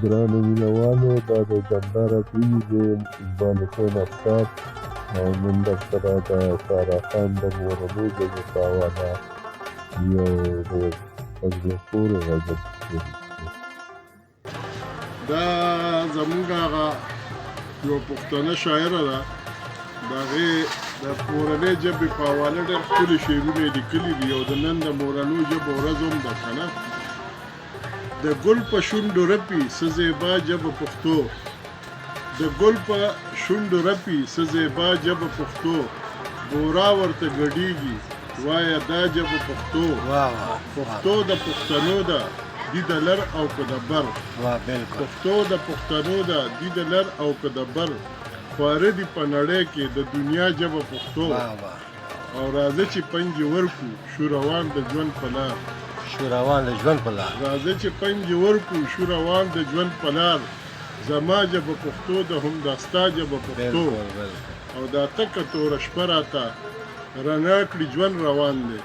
ګرانو مینوالو دا د جاندار اټوي د اقبال حسین افسار او نن درسره د ساره خان د مورنیو ژبې په حواله یو د زړه پورې غزل دا زموږ هغه یو پښتنه شاعره ده د هغې د مورنۍ ژبې په حواله ډېر ښکلي شعرونه یې لیکلي دي او د نن د مورنیو ژبو ورځ هم ده که نه د ګل په شونډو رپي څه زیبا ژبه پښتو د ګل په شونډو رپي څه زیبا ژبه پښتو بورا ورته ګډېږي وایه دا ژبه پښتو پښتو د پښتنو ده دی د لر او که د بر پښتو د پښتنو ده دی د لر او که د بر خواره دي په نړۍ کې د دنیا ژبه پښتو او راځه چې پنجې ورکو شو روان د ژوند په لار راځه چې پنجې ورکو شو روان د ژوند په لار زما ژبه پښتو ده هم دا ستا ژبه پښتو او دا تکه توره شپه راته رڼا کړي ژوند روان دی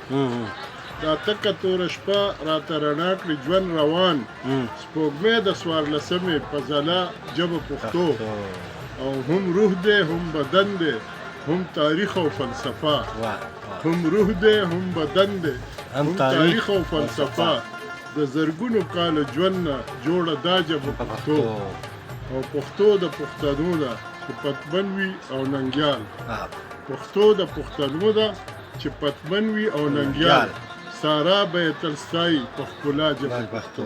دا تکه توره شپه راته رڼا کړي ژوند روان سپوږمۍ د څوارلسمې په ځلا ژبه پښتو او هم روح دی هم بدن دی هم تاریخ او فلسفه هم روح دی هم بدن دی هم تاریخ او فلسفه د زرګونو کاله ژوند نه جوړه دا ژبه پښتو او پښتو د پښتنو ده چې پتمن وي او ننګیال پښتو د پښتنو ده چې پتمن وي او ننګیال ساره به یې تل ستایي په ښکلا ژبه پښتو